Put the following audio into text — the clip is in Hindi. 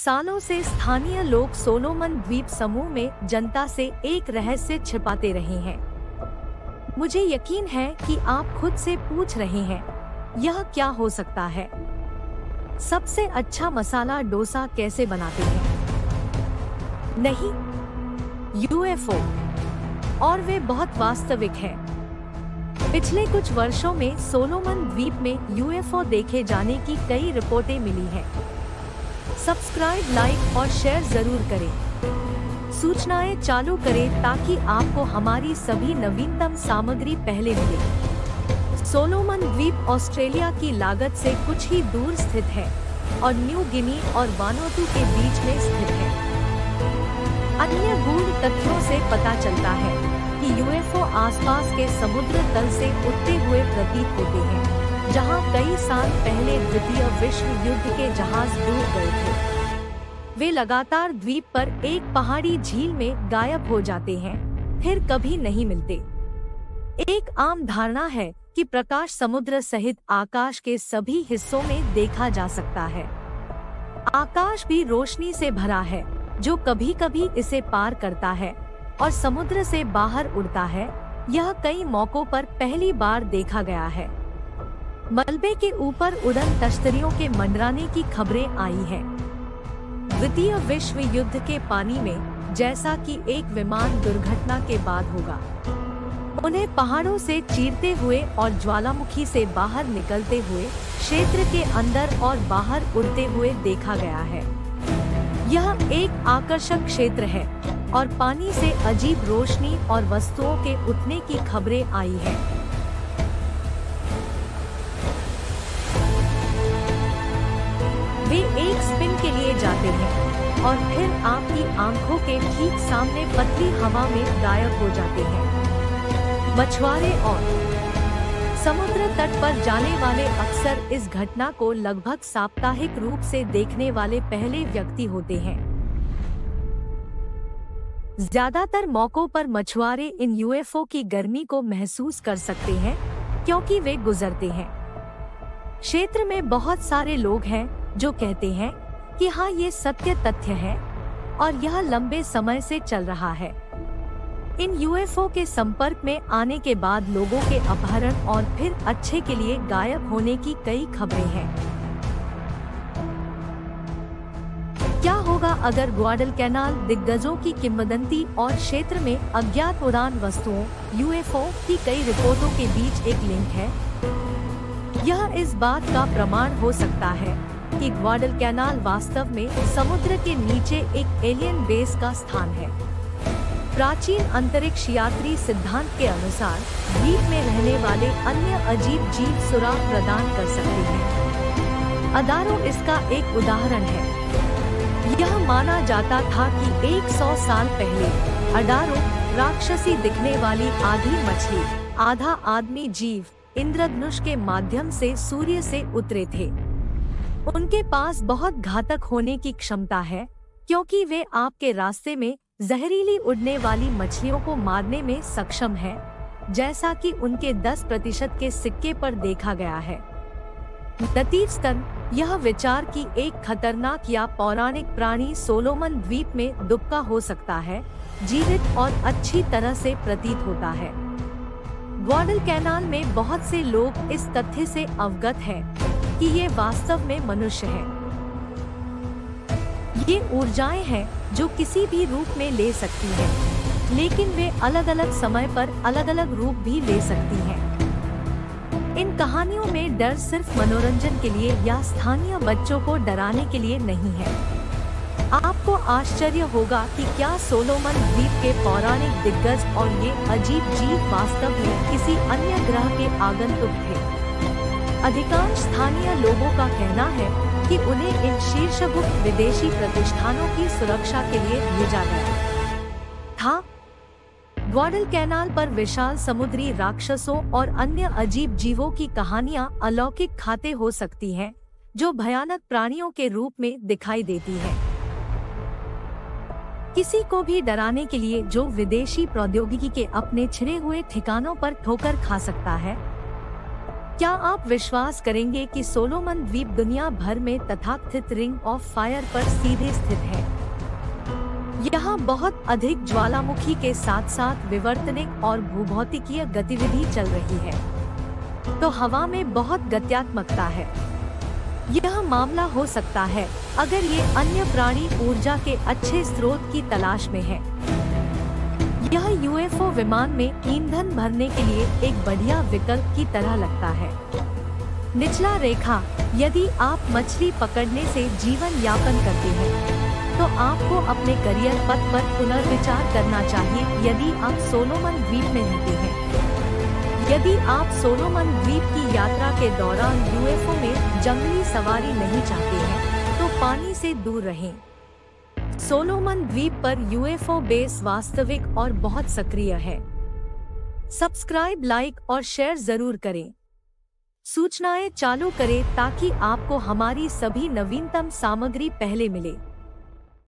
सालों से स्थानीय लोग सोलोमन द्वीप समूह में जनता से एक रहस्य छिपाते रहे हैं। मुझे यकीन है कि आप खुद से पूछ रहे हैं, यह क्या हो सकता है? सबसे अच्छा मसाला डोसा कैसे बनाते हैं? नहीं, यूएफओ। और वे बहुत वास्तविक है। पिछले कुछ वर्षों में सोलोमन द्वीप में यूएफओ देखे जाने की कई रिपोर्टें मिली हैं। सब्सक्राइब, लाइक और शेयर जरूर करें। सूचनाएं चालू करें ताकि आपको हमारी सभी नवीनतम सामग्री पहले मिले। सोलोमन द्वीप ऑस्ट्रेलिया की लागत से कुछ ही दूर स्थित है और न्यू गिनी और वानुअतु के बीच में स्थित है। अन्य गूढ़ तथ्यों से पता चलता है कि यूएफओ आसपास के समुद्र तल से उठते हुए प्रतीत होते हैं, जहां कई साल पहले द्वितीय विश्व युद्ध के जहाज डूब गए थे। वे लगातार द्वीप पर एक पहाड़ी झील में गायब हो जाते हैं, फिर कभी नहीं मिलते। एक आम धारणा है कि प्रकाश समुद्र सहित आकाश के सभी हिस्सों में देखा जा सकता है। आकाश भी रोशनी से भरा है, जो कभी कभी इसे पार करता है और समुद्र से बाहर उड़ता है। यह कई मौकों पर पहली बार देखा गया है। मलबे के ऊपर उड़न तश्तरियों के मंडराने की खबरें आई हैं। द्वितीय विश्व युद्ध के पानी में, जैसा कि एक विमान दुर्घटना के बाद होगा, उन्हें पहाड़ों से चीरते हुए और ज्वालामुखी से बाहर निकलते हुए क्षेत्र के अंदर और बाहर उड़ते हुए देखा गया है। यह एक आकर्षक क्षेत्र है और पानी से अजीब रोशनी और वस्तुओं के उठने की खबरें आई हैं। वे एक स्पिन के लिए जाते हैं और फिर आपकी आंखों के ठीक सामने पतली हवा में गायब हो जाते हैं। मछुआरे और समुद्र तट पर जाने वाले अक्सर इस घटना को लगभग साप्ताहिक रूप से देखने वाले पहले व्यक्ति होते हैं। ज्यादातर मौकों पर मछुआरे इन यूएफओ की गर्मी को महसूस कर सकते हैं क्योंकि वे गुजरते हैं। क्षेत्र में बहुत सारे लोग हैं जो कहते हैं कि हाँ, ये सत्य तथ्य है और यह लंबे समय से चल रहा है। इन यूएफओ के संपर्क में आने के बाद लोगों के अपहरण और फिर अच्छे के लिए गायब होने की कई खबरें हैं। क्या होगा अगर ग्वाडलकैनाल दिग्गजों की किंवदंती और क्षेत्र में अज्ञात उड़ान वस्तुओं यूएफओ की कई रिपोर्टों के बीच एक लिंक है? यह इस बात का प्रमाण हो सकता है कि ग्वाडलकैनाल वास्तव में समुद्र के नीचे एक एलियन बेस का स्थान है। प्राचीन अंतरिक्ष यात्री सिद्धांत के अनुसार द्वीप में रहने वाले अन्य अजीब जीव सुराग प्रदान कर सकते हैं। अडारो इसका एक उदाहरण है। यह माना जाता था कि 100 साल पहले अडारो राक्षसी दिखने वाली आधी मछली आधा आदमी जीव इंद्रधनुष के माध्यम से सूर्य से उतरे थे। उनके पास बहुत घातक होने की क्षमता है क्योंकि वे आपके रास्ते में जहरीली उड़ने वाली मछलियों को मारने में सक्षम है, जैसा कि उनके 10% के सिक्के पर देखा गया है। नतीजतन यह विचार कि एक खतरनाक या पौराणिक प्राणी सोलोमन द्वीप में दुबका हो सकता है, जीवित और अच्छी तरह से प्रतीत होता है। ग्वाडलकैनाल में बहुत से लोग इस तथ्य से अवगत हैं कि ये वास्तव में मनुष्य हैं। ये ऊर्जाएं हैं जो किसी भी रूप में ले सकती हैं, लेकिन वे अलग अलग समय पर अलग अलग रूप भी ले सकती हैं। इन कहानियों में डर सिर्फ मनोरंजन के लिए या स्थानीय बच्चों को डराने के लिए नहीं है। आपको आश्चर्य होगा कि क्या सोलोमन द्वीप के पौराणिक दिग्गज और ये अजीब जीव वास्तव में किसी अन्य ग्रह के आगंतुक थे। अधिकांश स्थानीय लोगों का कहना है कि उन्हें इन शीर्षगुप्त विदेशी प्रतिष्ठानों की सुरक्षा के लिए भेजा गया था। ग्वाडलकैनाल पर विशाल समुद्री राक्षसों और अन्य अजीब जीवों की कहानियां अलौकिक खाते हो सकती हैं, जो भयानक प्राणियों के रूप में दिखाई देती है। किसी को भी डराने के लिए जो विदेशी प्रौद्योगिकी के अपने छिड़े हुए ठिकानों पर ठोकर खा सकता है। क्या आप विश्वास करेंगे कि सोलोमन द्वीप दुनिया भर में तथाकथित रिंग ऑफ फायर पर सीधे स्थित है? यहाँ बहुत अधिक ज्वालामुखी के साथ साथ विवर्तनिक और भूभौतिकीय गतिविधि चल रही है, तो हवा में बहुत गत्यात्मकता है। यह मामला हो सकता है अगर ये अन्य प्राणी ऊर्जा के अच्छे स्रोत की तलाश में है। यह यूएफओ विमान में ईंधन भरने के लिए एक बढ़िया विकल्प की तरह लगता है। निचला रेखा, यदि आप मछली पकड़ने से जीवन यापन करते हैं तो आपको अपने करियर पथ पर पुनर्विचार करना चाहिए यदि आप सोलोमन द्वीप में रहते हैं। यदि आप सोलोमन द्वीप की यात्रा के दौरान यूएफओ में जंगली सवारी नहीं चाहते हैं तो पानी से दूर रहें। सोलोमन द्वीप पर यूएफओ बेस वास्तविक और बहुत सक्रिय है। सब्सक्राइब, लाइक और शेयर जरूर करें। सूचनाएं चालू करें ताकि आपको हमारी सभी नवीनतम सामग्री पहले मिले।